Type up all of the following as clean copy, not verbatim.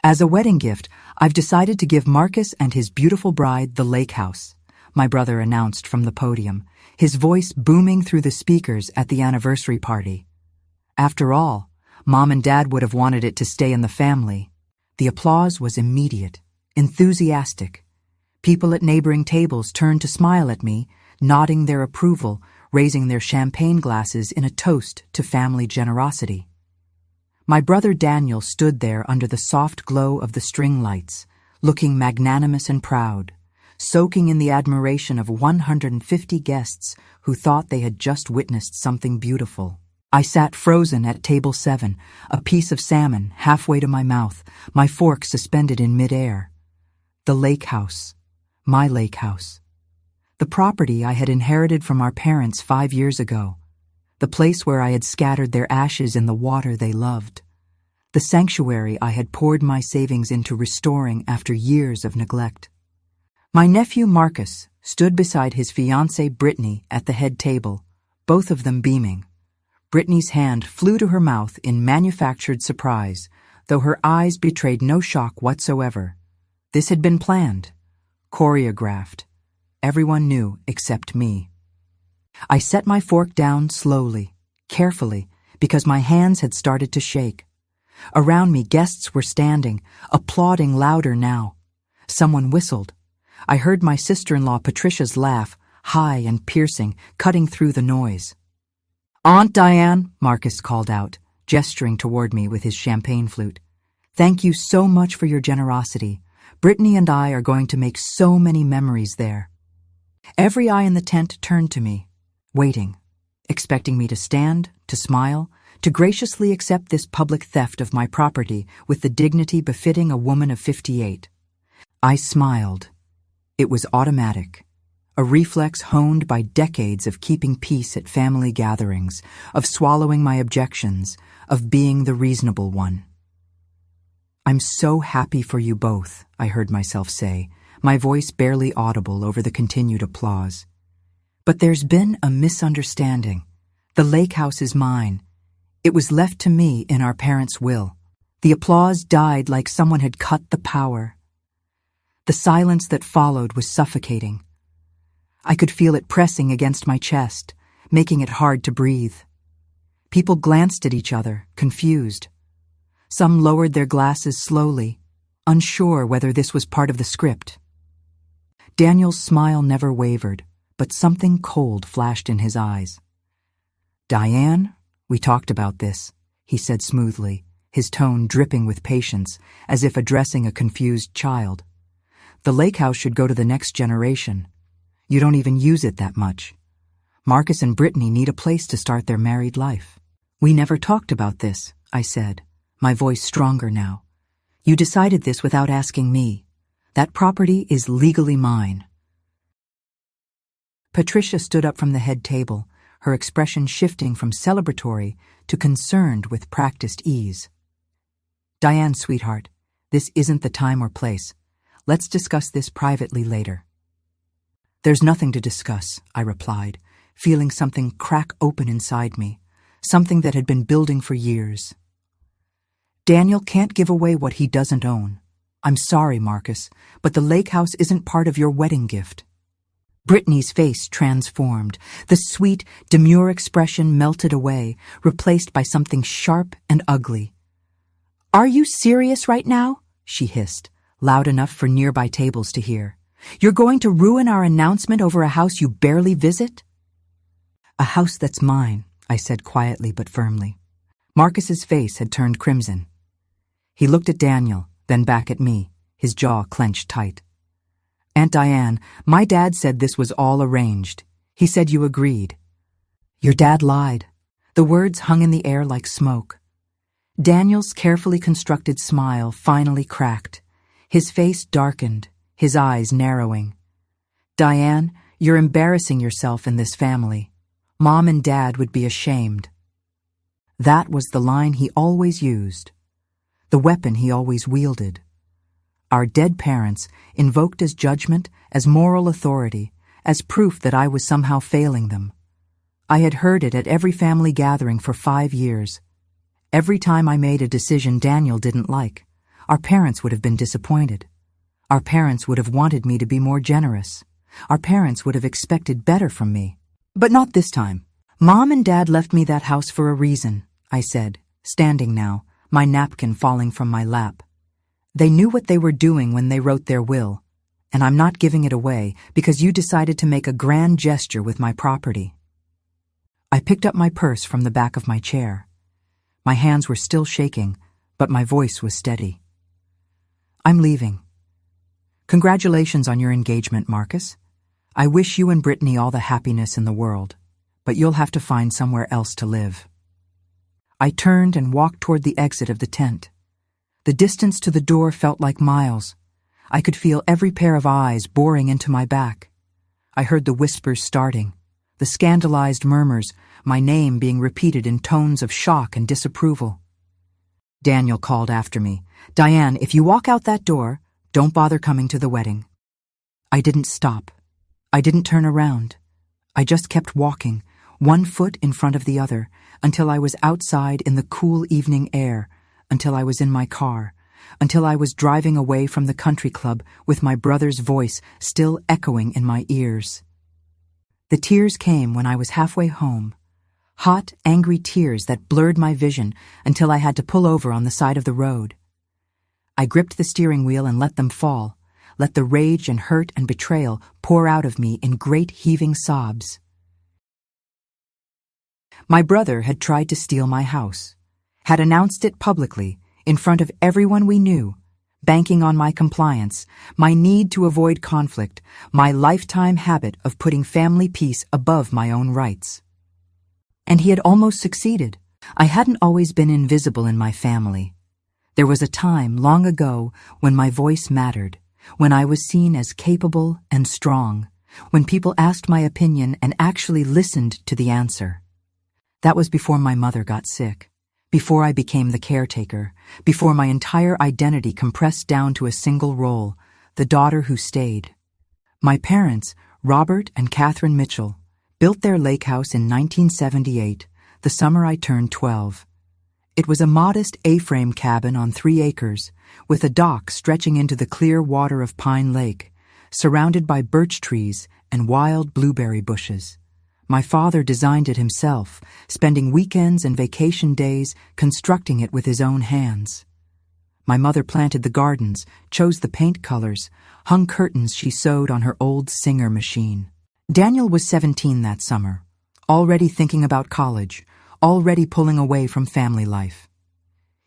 As a wedding gift, I've decided to give Marcus and his beautiful bride the Lakehouse, my brother announced from the podium, his voice booming through the speakers at the anniversary party. After all, Mom and Dad would have wanted it to stay in the family. The applause was immediate, enthusiastic. People at neighboring tables turned to smile at me, nodding their approval, raising their champagne glasses in a toast to family generosity. My brother Daniel stood there under the soft glow of the string lights, looking magnanimous and proud, soaking in the admiration of 150 guests who thought they had just witnessed something beautiful. I sat frozen at table 7, a piece of salmon halfway to my mouth, my fork suspended in midair. The Lakehouse, my Lakehouse. The property I had inherited from our parents 5 years ago. The place where I had scattered their ashes in the water they loved. The sanctuary I had poured my savings into restoring after years of neglect. My nephew Marcus stood beside his fiancée Brittany at the head table, both of them beaming. Brittany's hand flew to her mouth in manufactured surprise, though her eyes betrayed no shock whatsoever. This had been planned, choreographed. Everyone knew except me. I set my fork down slowly, carefully, because my hands had started to shake. Around me, guests were standing, applauding louder now. Someone whistled. I heard my sister-in-law Patricia's laugh, high and piercing, cutting through the noise. "Aunt Diane," Marcus called out, gesturing toward me with his champagne flute. "Thank you so much for your generosity. Brittany and I are going to make so many memories there." Every eye in the tent turned to me, waiting, expecting me to stand, to smile, to graciously accept this public theft of my property with the dignity befitting a woman of 58. I smiled. It was automatic, a reflex honed by decades of keeping peace at family gatherings, of swallowing my objections, of being the reasonable one. "I'm so happy for you both," I heard myself say, my voice barely audible over the continued applause. "But there's been a misunderstanding. The Lakehouse is mine. It was left to me in our parents' will." The applause died like someone had cut the power. The silence that followed was suffocating. I could feel it pressing against my chest, making it hard to breathe. People glanced at each other, confused. Some lowered their glasses slowly, unsure whether this was part of the script. Daniel's smile never wavered, but something cold flashed in his eyes. "Diane, we talked about this," he said smoothly, his tone dripping with patience, as if addressing a confused child. "The Lakehouse should go to the next generation. You don't even use it that much. Marcus and Brittany need a place to start their married life." "We never talked about this," I said, my voice stronger now. "You decided this without asking me. That property is legally mine." Patricia stood up from the head table, her expression shifting from celebratory to concerned with practiced ease. "Diane, sweetheart, this isn't the time or place. Let's discuss this privately later." "There's nothing to discuss," I replied, feeling something crack open inside me, something that had been building for years. "Daniel can't give away what he doesn't own. I'm sorry, Marcus, but the Lakehouse isn't part of your wedding gift." Brittany's face transformed. The sweet, demure expression melted away, replaced by something sharp and ugly. "Are you serious right now?" she hissed, loud enough for nearby tables to hear. "You're going to ruin our announcement over a house you barely visit?" "A house that's mine," I said quietly but firmly. Marcus's face had turned crimson. He looked at Daniel, then back at me, his jaw clenched tight. "Aunt Diane, my dad said this was all arranged. He said you agreed." "Your dad lied." The words hung in the air like smoke. Daniel's carefully constructed smile finally cracked. His face darkened, his eyes narrowing. "Diane, you're embarrassing yourself in this family. Mom and Dad would be ashamed." That was the line he always used, the weapon he always wielded. Our dead parents, invoked as judgment, as moral authority, as proof that I was somehow failing them. I had heard it at every family gathering for 5 years. Every time I made a decision Daniel didn't like, Our parents would have been disappointed. Our parents would have wanted me to be more generous. Our parents would have expected better from me. But not this time. Mom and Dad left me that house for a reason, I said, standing now, my napkin falling from my lap. They knew what they were doing when they wrote their will, and I'm not giving it away because you decided to make a grand gesture with my property. I picked up my purse from the back of my chair. My hands were still shaking, but my voice was steady. I'm leaving. Congratulations on your engagement, Marcus. I wish you and Brittany all the happiness in the world, but you'll have to find somewhere else to live. I turned and walked toward the exit of the tent. The distance to the door felt like miles. I could feel every pair of eyes boring into my back. I heard the whispers starting, the scandalized murmurs, my name being repeated in tones of shock and disapproval. Daniel called after me, "Diane, if you walk out that door, don't bother coming to the wedding." I didn't stop. I didn't turn around. I just kept walking, one foot in front of the other, until I was outside in the cool evening air, until I was in my car, until I was driving away from the country club with my brother's voice still echoing in my ears. The tears came when I was halfway home. Hot, angry tears that blurred my vision until I had to pull over on the side of the road. I gripped the steering wheel and let them fall, let the rage and hurt and betrayal pour out of me in great heaving sobs. My brother had tried to steal my house, had announced it publicly, in front of everyone we knew, banking on my compliance, my need to avoid conflict, my lifetime habit of putting family peace above my own rights. And he had almost succeeded. I hadn't always been invisible in my family. There was a time long ago when my voice mattered, when I was seen as capable and strong, when people asked my opinion and actually listened to the answer. That was before my mother got sick, before I became the caretaker, before my entire identity compressed down to a single role, the daughter who stayed. My parents, Robert and Catherine Mitchell, built their lake house in 1978, the summer I turned 12. It was a modest A-frame cabin on 3 acres, with a dock stretching into the clear water of Pine Lake, surrounded by birch trees and wild blueberry bushes. My father designed it himself, spending weekends and vacation days constructing it with his own hands. My mother planted the gardens, chose the paint colors, hung curtains she sewed on her old Singer machine. Daniel was 17 that summer, already thinking about college, already pulling away from family life.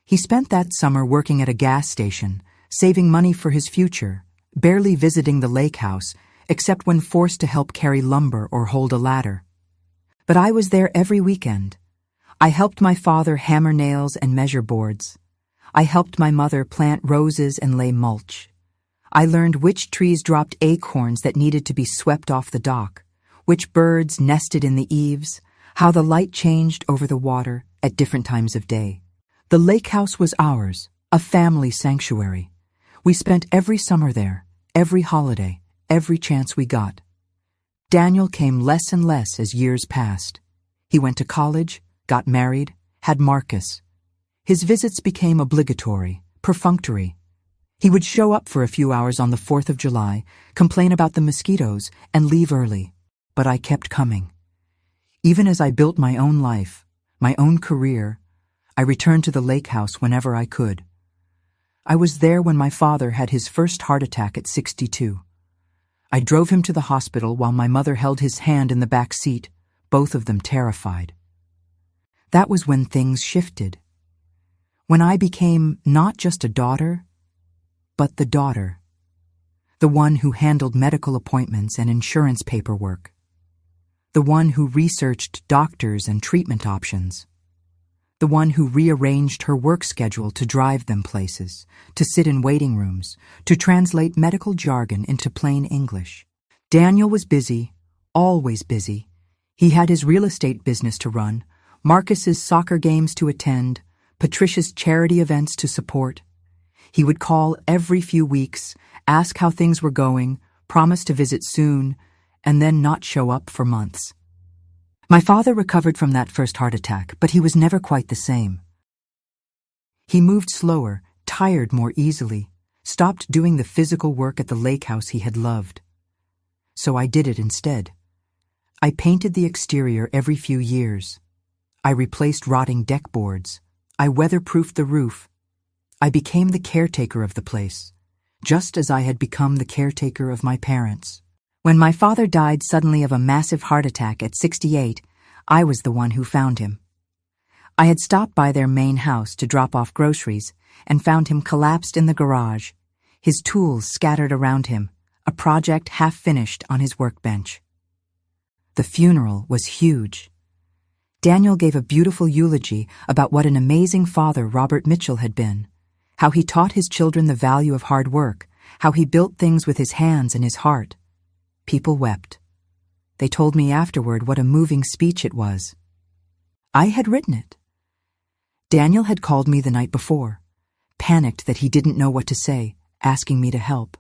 He spent that summer working at a gas station, saving money for his future, barely visiting the lake house, except when forced to help carry lumber or hold a ladder. But I was there every weekend. I helped my father hammer nails and measure boards. I helped my mother plant roses and lay mulch. I learned which trees dropped acorns that needed to be swept off the dock, which birds nested in the eaves, how the light changed over the water at different times of day. The lake house was ours, a family sanctuary. We spent every summer there, every holiday, every chance we got. Daniel came less and less as years passed. He went to college, got married, had Marcus. His visits became obligatory, perfunctory. He would show up for a few hours on the 4th of July, complain about the mosquitoes, and leave early. But I kept coming. Even as I built my own life, my own career, I returned to the lake house whenever I could. I was there when my father had his first heart attack at 62. I drove him to the hospital while my mother held his hand in the back seat, both of them terrified. That was when things shifted. When I became not just a daughter, but the daughter. The one who handled medical appointments and insurance paperwork. The one who researched doctors and treatment options. The one who rearranged her work schedule to drive them places, to sit in waiting rooms, to translate medical jargon into plain English. Daniel was busy, always busy. He had his real estate business to run, Marcus's soccer games to attend, Patricia's charity events to support. He would call every few weeks, ask how things were going, promise to visit soon, and then not show up for months. My father recovered from that first heart attack, but he was never quite the same. He moved slower, tired more easily, stopped doing the physical work at the lake house he had loved. So I did it instead. I painted the exterior every few years. I replaced rotting deck boards. I weatherproofed the roof. I became the caretaker of the place, just as I had become the caretaker of my parents. When my father died suddenly of a massive heart attack at 68, I was the one who found him. I had stopped by their main house to drop off groceries and found him collapsed in the garage, his tools scattered around him, a project half finished on his workbench. The funeral was huge. Daniel gave a beautiful eulogy about what an amazing father Robert Mitchell had been, how he taught his children the value of hard work, how he built things with his hands and his heart. People wept. They told me afterward what a moving speech it was. I had written it. Daniel had called me the night before, panicked that he didn't know what to say, asking me to help.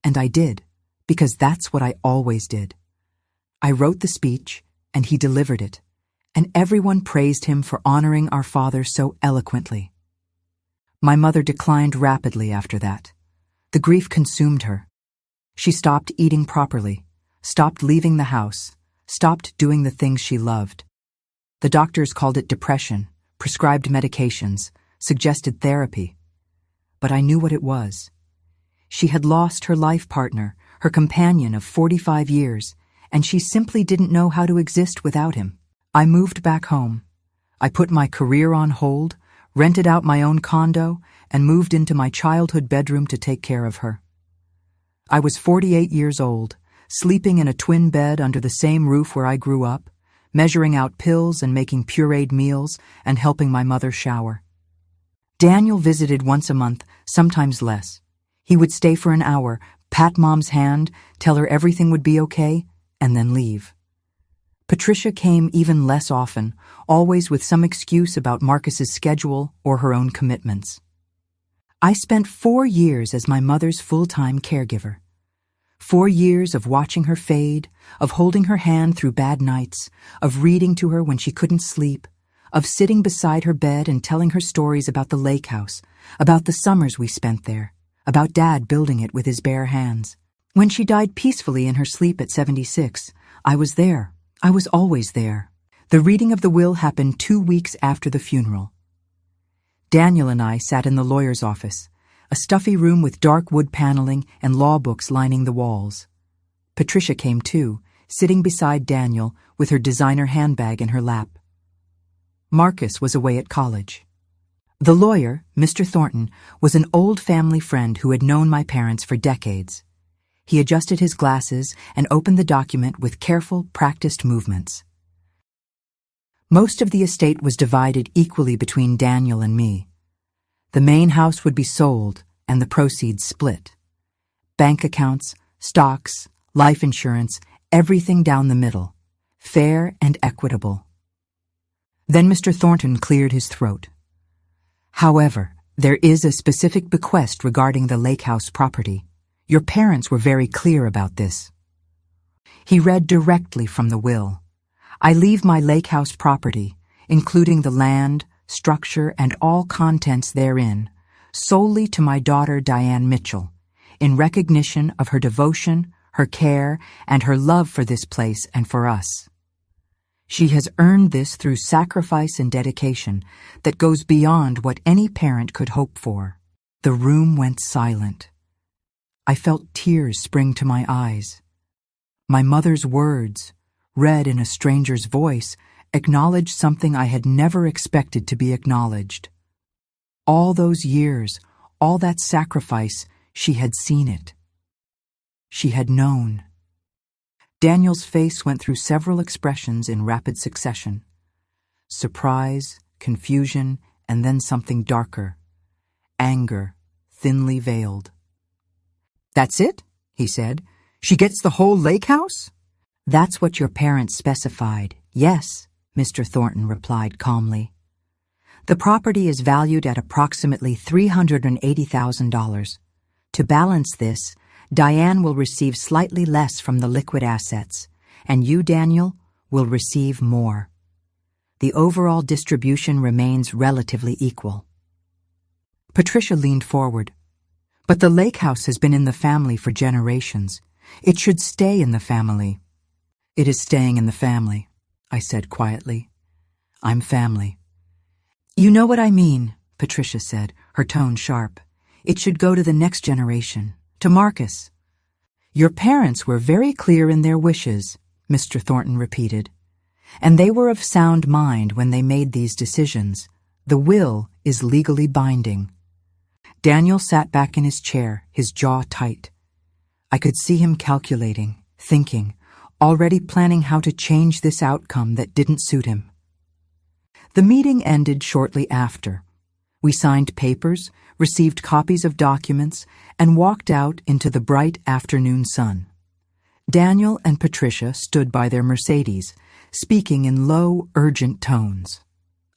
And I did, because that's what I always did. I wrote the speech, and he delivered it, and everyone praised him for honoring our father so eloquently. My mother declined rapidly after that. The grief consumed her. She stopped eating properly, stopped leaving the house, stopped doing the things she loved. The doctors called it depression, prescribed medications, suggested therapy. But I knew what it was. She had lost her life partner, her companion of 45 years, and she simply didn't know how to exist without him. I moved back home. I put my career on hold, rented out my own condo, and moved into my childhood bedroom to take care of her. I was 48 years old, sleeping in a twin bed under the same roof where I grew up, measuring out pills and making pureed meals and helping my mother shower. Daniel visited once a month, sometimes less. He would stay for an hour, pat Mom's hand, tell her everything would be okay, and then leave. Patricia came even less often, always with some excuse about Marcus's schedule or her own commitments. I spent 4 years as my mother's full-time caregiver. 4 years of watching her fade, of holding her hand through bad nights, of reading to her when she couldn't sleep, of sitting beside her bed and telling her stories about the lake house, about the summers we spent there, about Dad building it with his bare hands. When she died peacefully in her sleep at 76, I was there. I was always there. The reading of the will happened 2 weeks after the funeral. Daniel and I sat in the lawyer's office, a stuffy room with dark wood paneling and law books lining the walls. Patricia came too, sitting beside Daniel with her designer handbag in her lap. Marcus was away at college. The lawyer, Mr. Thornton, was an old family friend who had known my parents for decades. He adjusted his glasses and opened the document with careful, practiced movements. Most of the estate was divided equally between Daniel and me. The main house would be sold and the proceeds split. Bank accounts, stocks, life insurance, everything down the middle, fair and equitable. Then Mr. Thornton cleared his throat. However, there is a specific bequest regarding the lake house property. Your parents were very clear about this. He read directly from the will. I leave my lake house property, including the land, structure, and all contents therein, solely to my daughter Diane Mitchell, in recognition of her devotion, her care, and her love for this place and for us. She has earned this through sacrifice and dedication that goes beyond what any parent could hope for. The room went silent. I felt tears spring to my eyes. My mother's words, read in a stranger's voice, acknowledged something I had never expected to be acknowledged. All those years, all that sacrifice, she had seen it. She had known. Daniel's face went through several expressions in rapid succession. Surprise, confusion, and then something darker. Anger, thinly veiled. "That's it?" he said. "She gets the whole lake house?" "That's what your parents specified, yes," Mr. Thornton replied calmly. "The property is valued at approximately $380,000. To balance this, Diane will receive slightly less from the liquid assets, and you, Daniel, will receive more. The overall distribution remains relatively equal." Patricia leaned forward. But the lake house has been in the family for generations. It should stay in the family. It is staying in the family, I said quietly. I'm family. You know what I mean, Patricia said, her tone sharp. It should go to the next generation, to Marcus. Your parents were very clear in their wishes, Mr. Thornton repeated. And they were of sound mind when they made these decisions. The will is legally binding. Daniel sat back in his chair, his jaw tight. I could see him calculating, thinking, already planning how to change this outcome that didn't suit him. The meeting ended shortly after. We signed papers, received copies of documents, and walked out into the bright afternoon sun. Daniel and Patricia stood by their Mercedes, speaking in low, urgent tones.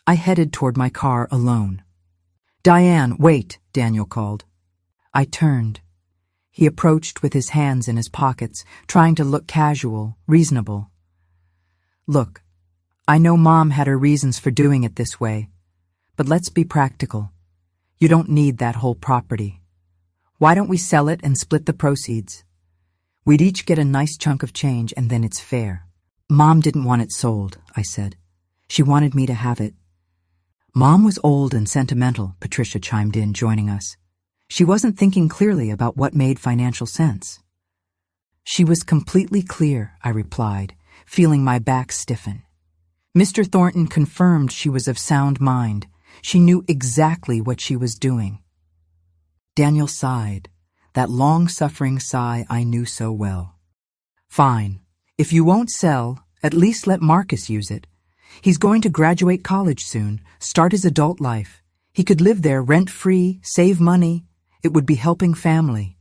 I headed toward my car alone. Diane, wait, Daniel called. I turned. He approached with his hands in his pockets, trying to look casual, reasonable. Look, I know Mom had her reasons for doing it this way, but let's be practical. You don't need that whole property. Why don't we sell it and split the proceeds? We'd each get a nice chunk of change and then it's fair. Mom didn't want it sold, I said. She wanted me to have it. Mom was old and sentimental, Patricia chimed in, joining us. She wasn't thinking clearly about what made financial sense. She was completely clear, I replied, feeling my back stiffen. Mr. Thornton confirmed she was of sound mind. She knew exactly what she was doing. Daniel sighed, that long-suffering sigh I knew so well. Fine. If you won't sell, at least let Marcus use it. He's going to graduate college soon, start his adult life. He could live there rent-free, save money. It would be helping family.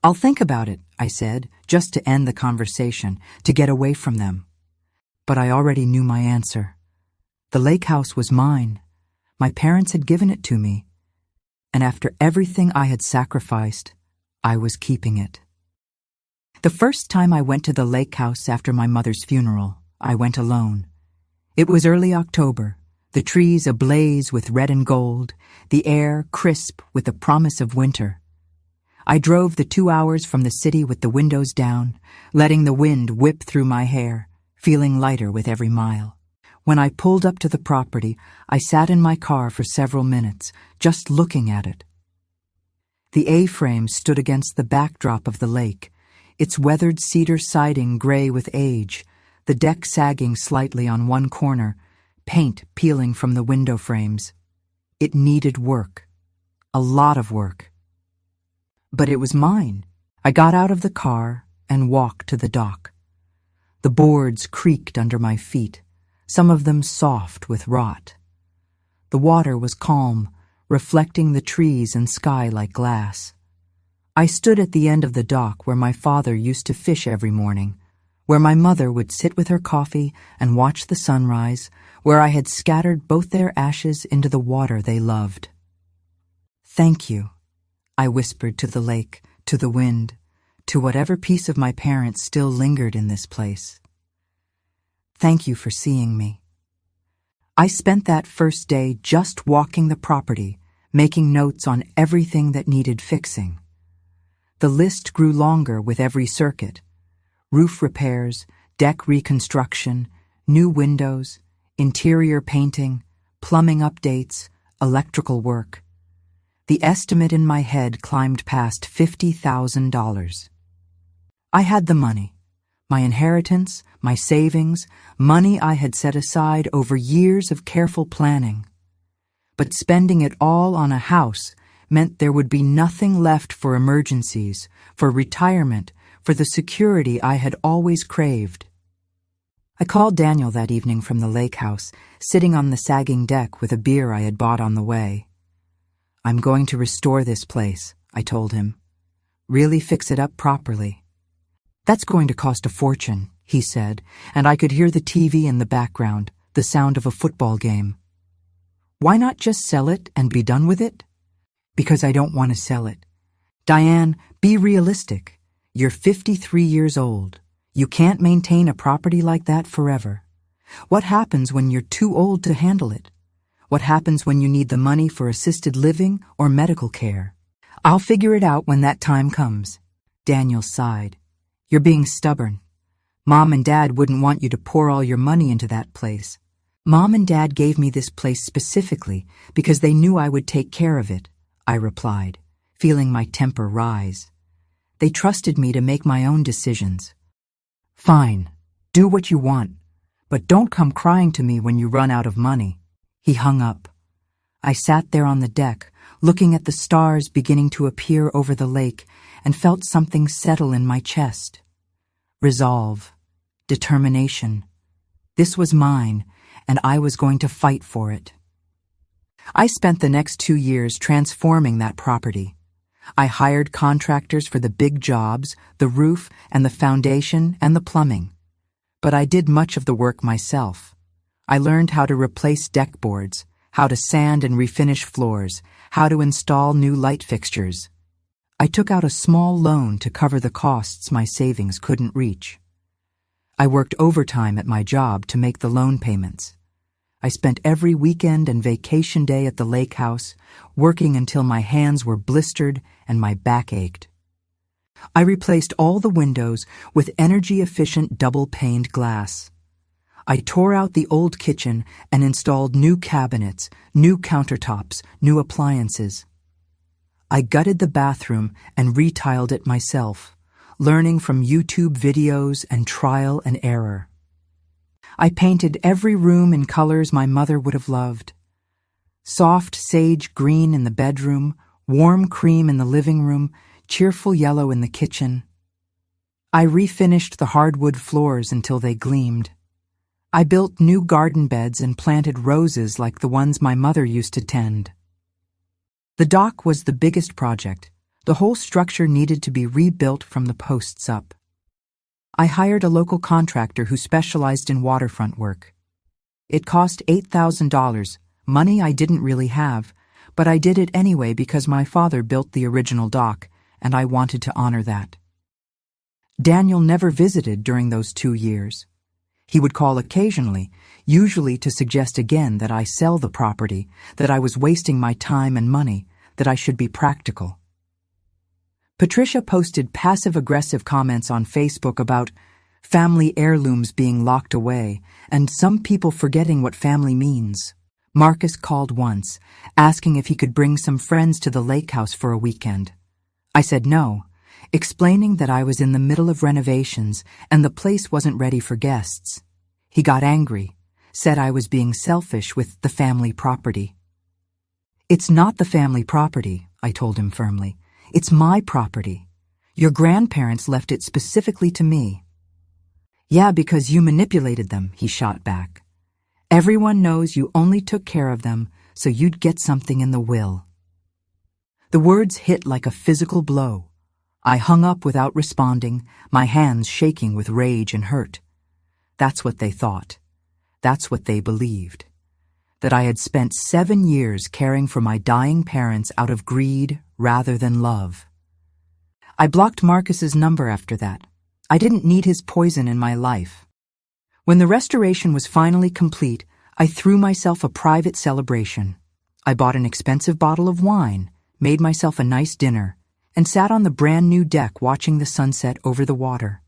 I'll think about it, I said, just to end the conversation, to get away from them. But I already knew my answer. The lake house was mine. My parents had given it to me. And after everything I had sacrificed, I was keeping it. The first time I went to the lake house after my mother's funeral, I went alone. It was early October, the trees ablaze with red and gold, the air crisp with the promise of winter. I drove the 2 hours from the city with the windows down, letting the wind whip through my hair, feeling lighter with every mile. When I pulled up to the property, I sat in my car for several minutes, just looking at it. The A-frame stood against the backdrop of the lake, its weathered cedar siding gray with age, the deck sagging slightly on one corner, paint peeling from the window frames. It needed work. A lot of work. But it was mine. I got out of the car and walked to the dock. The boards creaked under my feet, some of them soft with rot. The water was calm, reflecting the trees and sky like glass. I stood at the end of the dock where my father used to fish every morning, where my mother would sit with her coffee and watch the sunrise, where I had scattered both their ashes into the water they loved. Thank you, I whispered to the lake, to the wind, to whatever piece of my parents still lingered in this place. Thank you for seeing me. I spent that first day just walking the property, making notes on everything that needed fixing. The list grew longer with every circuit. Roof repairs, deck reconstruction, new windows, interior painting, plumbing updates, electrical work. The estimate in my head climbed past $50,000. I had the money. My inheritance, my savings, money I had set aside over years of careful planning. But spending it all on a house meant there would be nothing left for emergencies, for retirement, for the security I had always craved. I called Daniel that evening from the lake house, sitting on the sagging deck with a beer I had bought on the way. I'm going to restore this place, I told him. Really fix it up properly. That's going to cost a fortune, he said, and I could hear the TV in the background, the sound of a football game. Why not just sell it and be done with it? Because I don't want to sell it. Diane, be realistic. You're 53 years old. You can't maintain a property like that forever. What happens when you're too old to handle it? What happens when you need the money for assisted living or medical care? I'll figure it out when that time comes. Daniel sighed. You're being stubborn. Mom and Dad wouldn't want you to pour all your money into that place. Mom and Dad gave me this place specifically because they knew I would take care of it, I replied, feeling my temper rise. They trusted me to make my own decisions. Fine, do what you want, but don't come crying to me when you run out of money. He hung up. I sat there on the deck, looking at the stars beginning to appear over the lake, and felt something settle in my chest. Resolve. Determination. This was mine, and I was going to fight for it. I spent the next 2 years transforming that property. I hired contractors for the big jobs, the roof and the foundation and the plumbing. But I did much of the work myself. I learned how to replace deck boards, how to sand and refinish floors, how to install new light fixtures. I took out a small loan to cover the costs my savings couldn't reach. I worked overtime at my job to make the loan payments. I spent every weekend and vacation day at the lake house, working until my hands were blistered and my back ached. I replaced all the windows with energy-efficient double-paned glass. I tore out the old kitchen and installed new cabinets, new countertops, new appliances. I gutted the bathroom and retiled it myself, learning from YouTube videos and trial and error. I painted every room in colors my mother would have loved. Soft sage green in the bedroom, warm cream in the living room, cheerful yellow in the kitchen. I refinished the hardwood floors until they gleamed. I built new garden beds and planted roses like the ones my mother used to tend. The dock was the biggest project. The whole structure needed to be rebuilt from the posts up. I hired a local contractor who specialized in waterfront work. It cost $8,000, money I didn't really have, but I did it anyway because my father built the original dock, and I wanted to honor that. Daniel never visited during those 2 years. He would call occasionally, usually to suggest again that I sell the property, that I was wasting my time and money, that I should be practical. Patricia posted passive-aggressive comments on Facebook about family heirlooms being locked away and some people forgetting what family means. Marcus called once, asking if he could bring some friends to the lake house for a weekend. I said no, explaining that I was in the middle of renovations and the place wasn't ready for guests. He got angry, said I was being selfish with the family property. It's not the family property, I told him firmly. It's my property. Your grandparents left it specifically to me. Yeah, because you manipulated them, he shot back. Everyone knows you only took care of them so you'd get something in the will. The words hit like a physical blow. I hung up without responding, my hands shaking with rage and hurt. That's what they thought. That's what they believed. That I had spent 7 years caring for my dying parents out of greed rather than love. I blocked Marcus's number after that. I didn't need his poison in my life. When the restoration was finally complete, I threw myself a private celebration. I bought an expensive bottle of wine, made myself a nice dinner, and sat on the brand new deck watching the sunset over the water.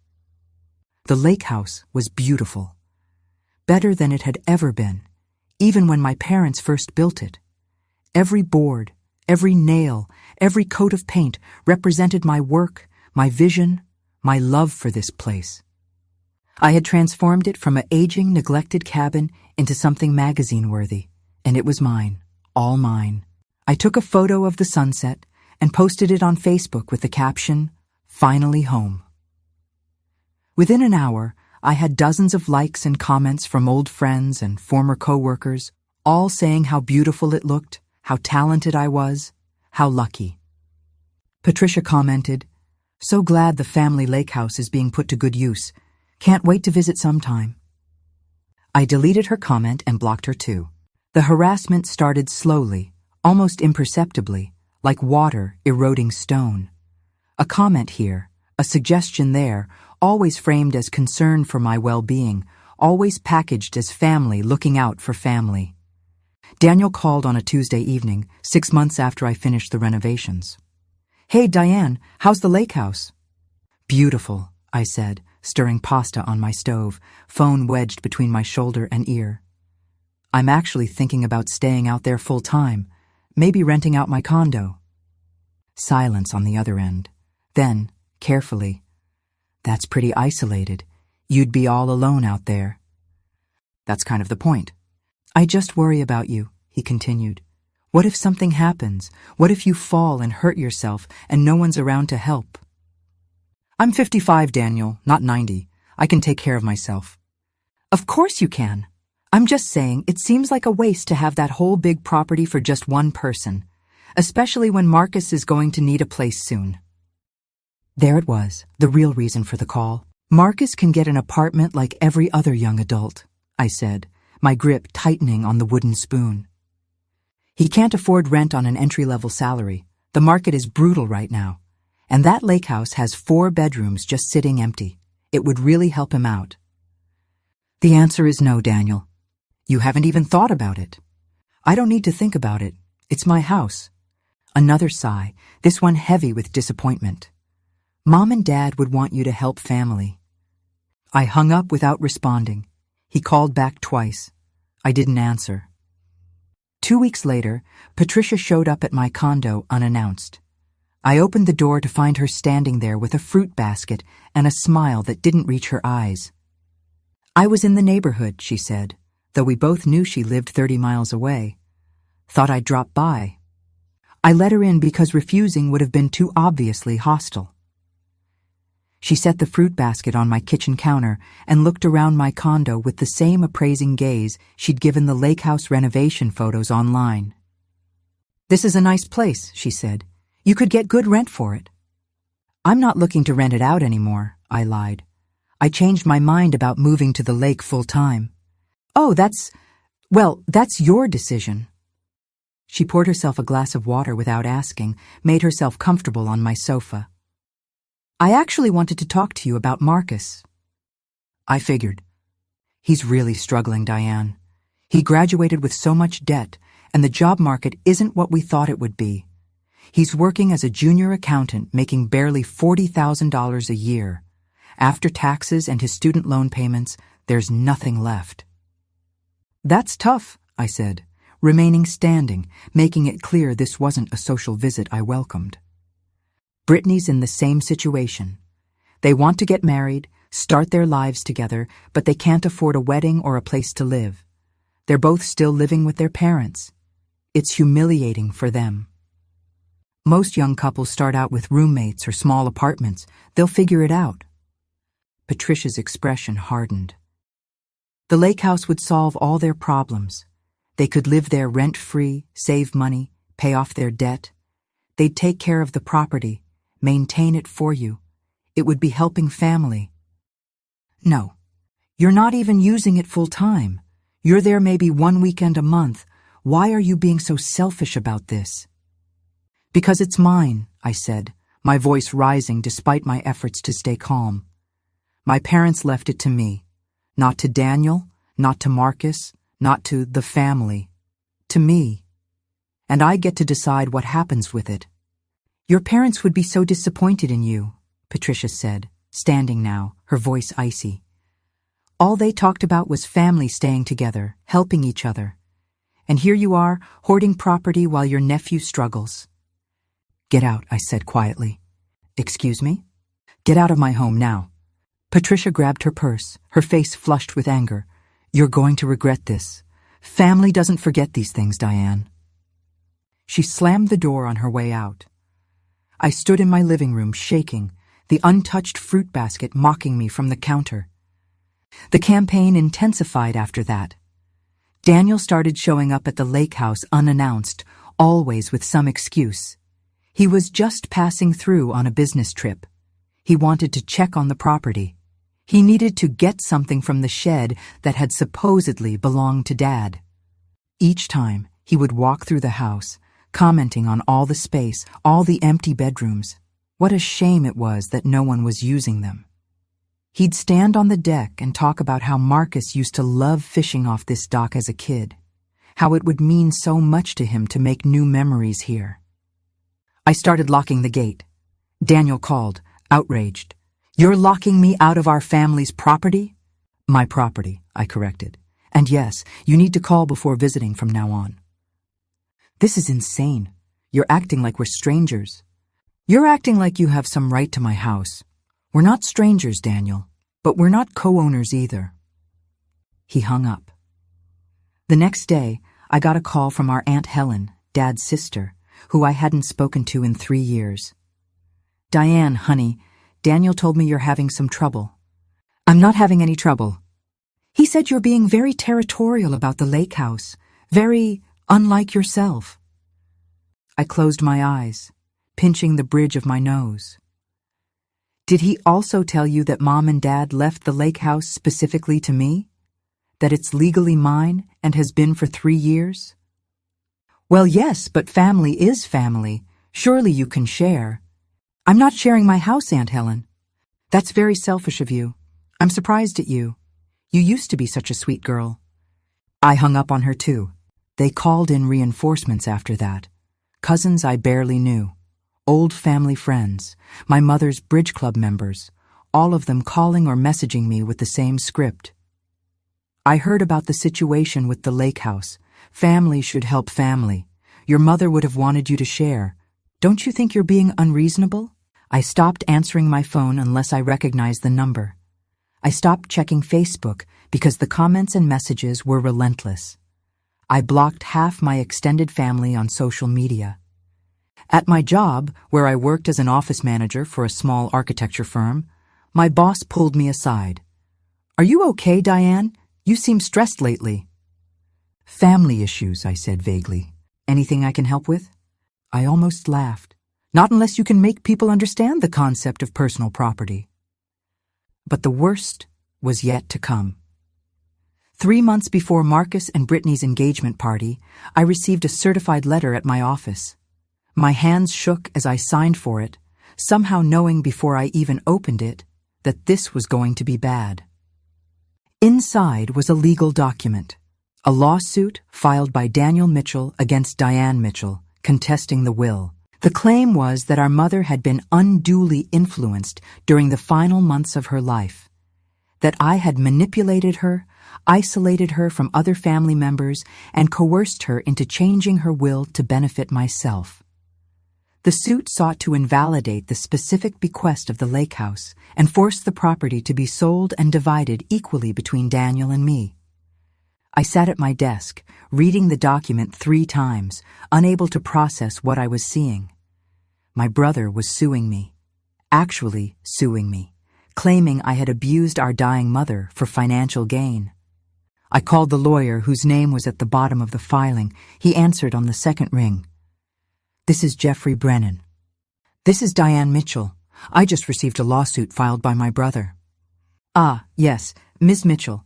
The lake house was beautiful. Better than it had ever been, even when my parents first built it. Every board, every nail, every coat of paint represented my work, my vision, my love for this place. I had transformed it from an aging, neglected cabin into something magazine-worthy, and it was mine, all mine. I took a photo of the sunset and posted it on Facebook with the caption, "Finally home." Within an hour, I had dozens of likes and comments from old friends and former co-workers, all saying how beautiful it looked, how talented I was, how lucky. Patricia commented, "So glad the family lake house is being put to good use. Can't wait to visit sometime." I deleted her comment and blocked her too. The harassment started slowly, almost imperceptibly, like water eroding stone. A comment here, a suggestion there, always framed as concern for my well-being, always packaged as family looking out for family. Daniel called on a Tuesday evening, 6 months after I finished the renovations. "Hey, Diane, how's the lake house?" "Beautiful," I said, stirring pasta on my stove, phone wedged between my shoulder and ear. "I'm actually thinking about staying out there full time, maybe renting out my condo." Silence on the other end. Then, carefully, "That's pretty isolated. You'd be all alone out there." "That's kind of the point." "I just worry about you," he continued. "What if something happens? What if you fall and hurt yourself and no one's around to help?" "I'm 55, Daniel, not 90. I can take care of myself." "Of course you can. I'm just saying it seems like a waste to have that whole big property for just one person, especially when Marcus is going to need a place soon." There it was, the real reason for the call. "Marcus can get an apartment like every other young adult," I said, my grip tightening on the wooden spoon. "He can't afford rent on an entry-level salary. The market is brutal right now. And that lake house has 4 bedrooms just sitting empty. It would really help him out." "The answer is no, Daniel. You haven't even thought about it." "I don't need to think about it. It's my house." Another sigh, this one heavy with disappointment. "Mom and Dad would want you to help family." I hung up without responding. He called back twice. I didn't answer. 2 weeks later, Patricia showed up at my condo unannounced. I opened the door to find her standing there with a fruit basket and a smile that didn't reach her eyes. "I was in the neighborhood," she said, though we both knew she lived 30 miles away. "Thought I'd drop by." I let her in because refusing would have been too obviously hostile. She set the fruit basket on my kitchen counter and looked around my condo with the same appraising gaze she'd given the lake house renovation photos online. "This is a nice place," she said. "You could get good rent for it." "I'm not looking to rent it out anymore," I lied. "I changed my mind about moving to the lake full time." "Oh, that's your decision." She poured herself a glass of water without asking, made herself comfortable on my sofa. "I actually wanted to talk to you about Marcus." I figured. He's really struggling, Diane. He graduated with so much debt, and the job market isn't what we thought it would be. He's working as a junior accountant, making barely $40,000 a year. After taxes and his student loan payments, there's nothing left. "That's tough," I said, remaining standing, making it clear this wasn't a social visit I welcomed. Brittany's in the same situation. They want to get married, start their lives together, but they can't afford a wedding or a place to live. They're both still living with their parents. It's humiliating for them. Most young couples start out with roommates or small apartments. They'll figure it out. Patricia's expression hardened. The lake house would solve all their problems. They could live there rent-free, save money, pay off their debt. They'd take care of the property, maintain it for you. It would be helping family. "No, you're not even using it full time. You're there maybe 1 weekend a month. Why are you being so selfish about this?" "Because it's mine," I said, my voice rising despite my efforts to stay calm. "My parents left it to me. Not to Daniel, not to Marcus, not to the family. To me. And I get to decide what happens with it." "Your parents would be so disappointed in you," Patricia said, standing now, her voice icy. "All they talked about was family staying together, helping each other. And here you are, hoarding property while your nephew struggles." "Get out," I said quietly. "Excuse me?" "Get out of my home now." Patricia grabbed her purse, her face flushed with anger. "You're going to regret this. Family doesn't forget these things, Diane." She slammed the door on her way out. I stood in my living room, shaking, the untouched fruit basket mocking me from the counter. The campaign intensified after that. Daniel started showing up at the lake house unannounced, always with some excuse. He was just passing through on a business trip. He wanted to check on the property. He needed to get something from the shed that had supposedly belonged to Dad. Each time, he would walk through the house, commenting on all the space, all the empty bedrooms. What a shame it was that no one was using them. He'd stand on the deck and talk about how Marcus used to love fishing off this dock as a kid, how it would mean so much to him to make new memories here. I started locking the gate. Daniel called, outraged. "You're locking me out of our family's property?" "My property," I corrected. "And yes, you need to call before visiting from now on." "This is insane. You're acting like we're strangers." "You're acting like you have some right to my house. We're not strangers, Daniel, but we're not co-owners either." He hung up. The next day, I got a call from our Aunt Helen, Dad's sister, who I hadn't spoken to in 3 years. "Diane, honey, Daniel told me you're having some trouble." "I'm not having any trouble. He said you're being very territorial about the lake house, very unlike yourself." I closed my eyes, pinching the bridge of my nose. "Did he also tell you that Mom and Dad left the lake house specifically to me? That it's legally mine and has been for 3 years?" "Well, yes, but family is family. Surely you can share." "I'm not sharing my house, Aunt Helen." "That's very selfish of you. I'm surprised at you. You used to be such a sweet girl." I hung up on her too. They called in reinforcements after that. Cousins I barely knew. Old family friends, my mother's bridge club members, all of them calling or messaging me with the same script. "I heard about the situation with the lake house. Family should help family. Your mother would have wanted you to share. Don't you think you're being unreasonable?" I stopped answering my phone unless I recognized the number. I stopped checking Facebook because the comments and messages were relentless. I blocked half my extended family on social media. At my job, where I worked as an office manager for a small architecture firm, my boss pulled me aside. "Are you okay, Diane? You seem stressed lately." "Family issues," I said vaguely. "Anything I can help with?" I almost laughed. "Not unless you can make people understand the concept of personal property." But the worst was yet to come. 3 months before Marcus and Brittany's engagement party, I received a certified letter at my office. My hands shook as I signed for it, somehow knowing before I even opened it that this was going to be bad. Inside was a legal document, a lawsuit filed by Daniel Mitchell against Diane Mitchell, contesting the will. The claim was that our mother had been unduly influenced during the final months of her life, that I had manipulated her, isolated her from other family members, and coerced her into changing her will to benefit myself. The suit sought to invalidate the specific bequest of the lake house and force the property to be sold and divided equally between Daniel and me. I sat at my desk, reading the document 3 times, unable to process what I was seeing. My brother was suing me, actually suing me, claiming I had abused our dying mother for financial gain. I called the lawyer whose name was at the bottom of the filing. He answered on the second ring. "This is Jeffrey Brennan." "This is Diane Mitchell. I just received a lawsuit filed by my brother." "Ah, yes, Ms. Mitchell.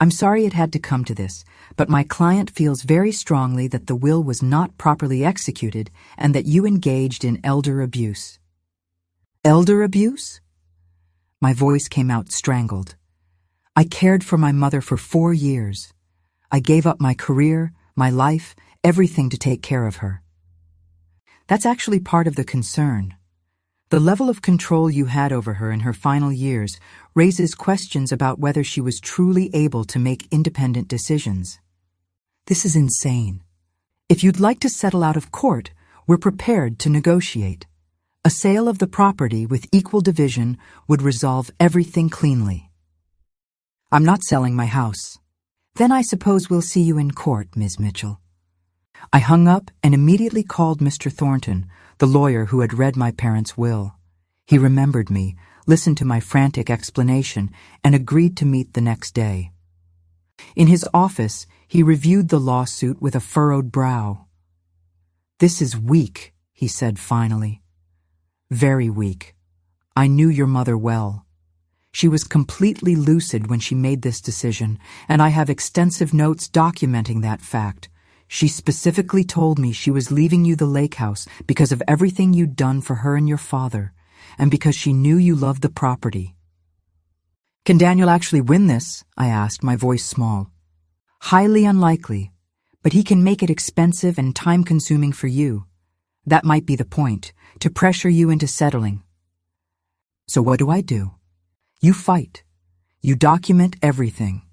I'm sorry it had to come to this, but my client feels very strongly that the will was not properly executed and that you engaged in elder abuse." "Elder abuse?" My voice came out strangled. I cared for my mother for 4 years. I gave up my career, my life, everything to take care of her. That's actually part of the concern. The level of control you had over her in her final years raises questions about whether she was truly able to make independent decisions. This is insane. If you'd like to settle out of court, we're prepared to negotiate. A sale of the property with equal division would resolve everything cleanly. "I'm not selling my house." "Then I suppose we'll see you in court, Ms. Mitchell." I hung up and immediately called Mr. Thornton, the lawyer who had read my parents' will. He remembered me, listened to my frantic explanation, and agreed to meet the next day. In his office, he reviewed the lawsuit with a furrowed brow. "This is weak," he said finally. "Very weak. I knew your mother well. She was completely lucid when she made this decision, and I have extensive notes documenting that fact. She specifically told me she was leaving you the lake house because of everything you'd done for her and your father, and because she knew you loved the property." "Can Daniel actually win this?" I asked, my voice small. "Highly unlikely, But he can make it expensive and time-consuming for you. That might be the point, to pressure you into settling. So what do? You fight. You document everything.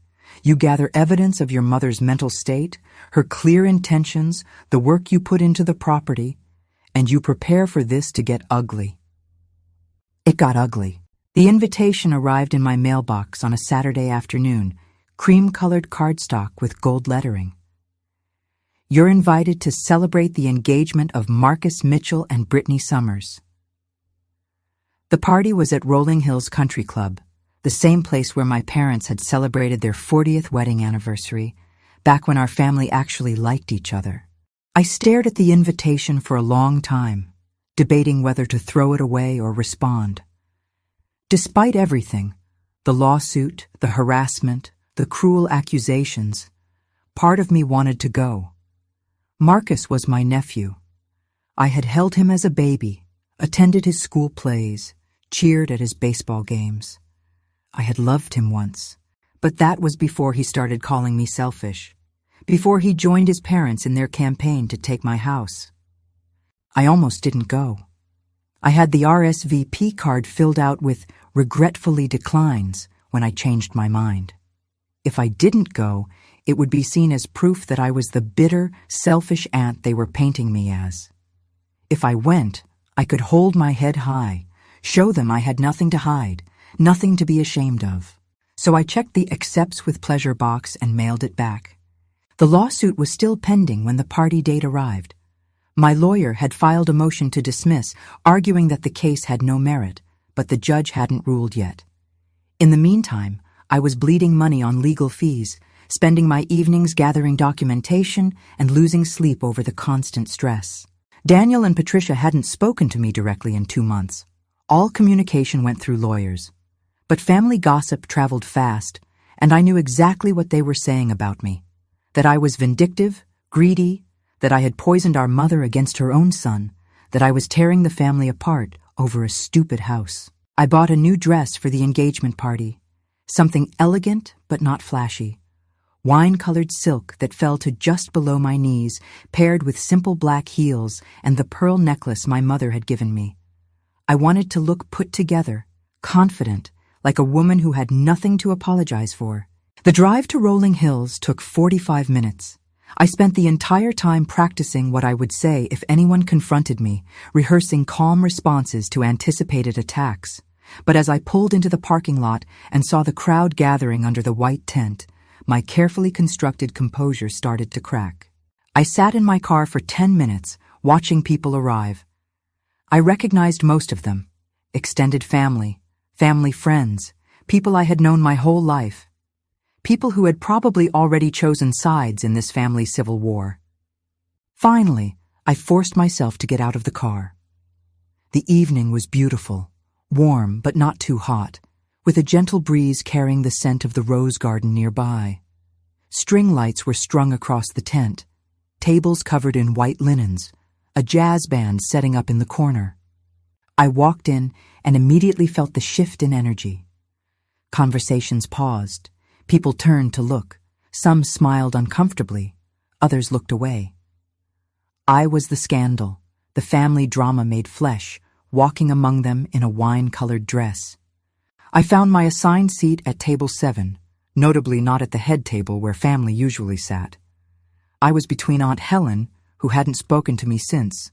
You gather evidence of your mother's mental state, her clear intentions, the work you put into the property, and you prepare for this to get ugly. It got ugly. The invitation arrived in my mailbox on a Saturday afternoon, cream-colored cardstock with gold lettering. You're invited to celebrate the engagement of Marcus Mitchell and Brittany Summers. The party was at Rolling Hills Country Club, the same place where my parents had celebrated their 40th wedding anniversary, back when our family actually liked each other. I stared at the invitation for a long time, debating whether to throw it away or respond. Despite everything, the lawsuit, the harassment, the cruel accusations, part of me wanted to go. Marcus was my nephew. I had held him as a baby, attended his school plays, cheered at his baseball games. I had loved him once, but that was before he started calling me selfish, before he joined his parents in their campaign to take my house. I almost didn't go. I had the RSVP card filled out with regretfully declines when I changed my mind. If I didn't go, it would be seen as proof that I was the bitter, selfish aunt they were painting me as. If I went, I could hold my head high, show them I had nothing to hide, nothing to be ashamed of. So I checked the accepts with pleasure box and mailed it back. The lawsuit was still pending when the party date arrived. My lawyer had filed a motion to dismiss, arguing that the case had no merit, but the judge hadn't ruled yet. In the meantime, I was bleeding money on legal fees, spending my evenings gathering documentation and losing sleep over the constant stress. Daniel and Patricia hadn't spoken to me directly in 2 months. All communication went through lawyers. But family gossip traveled fast, and I knew exactly what they were saying about me. That I was vindictive, greedy, that I had poisoned our mother against her own son, that I was tearing the family apart over a stupid house. I bought a new dress for the engagement party, something elegant but not flashy. Wine-colored silk that fell to just below my knees, paired with simple black heels and the pearl necklace my mother had given me. I wanted to look put together, confident, like a woman who had nothing to apologize for. The drive to Rolling Hills took 45 minutes. I spent the entire time practicing what I would say if anyone confronted me, rehearsing calm responses to anticipated attacks. But as I pulled into the parking lot and saw the crowd gathering under the white tent, my carefully constructed composure started to crack. I sat in my car for 10 minutes, watching people arrive. I recognized most of them. Extended family, family friends, people I had known my whole life. People who had probably already chosen sides in this family civil war. Finally, I forced myself to get out of the car. The evening was beautiful, warm but not too hot, with a gentle breeze carrying the scent of the rose garden nearby. String lights were strung across the tent, tables covered in white linens, a jazz band setting up in the corner. I walked in and immediately felt the shift in energy. Conversations paused. People turned to look. Some smiled uncomfortably. Others looked away. I was the scandal, the family drama made flesh, walking among them in a wine-colored dress. I found my assigned seat at table 7, notably not at the head table where family usually sat. I was between Aunt Helen, who hadn't spoken to me since,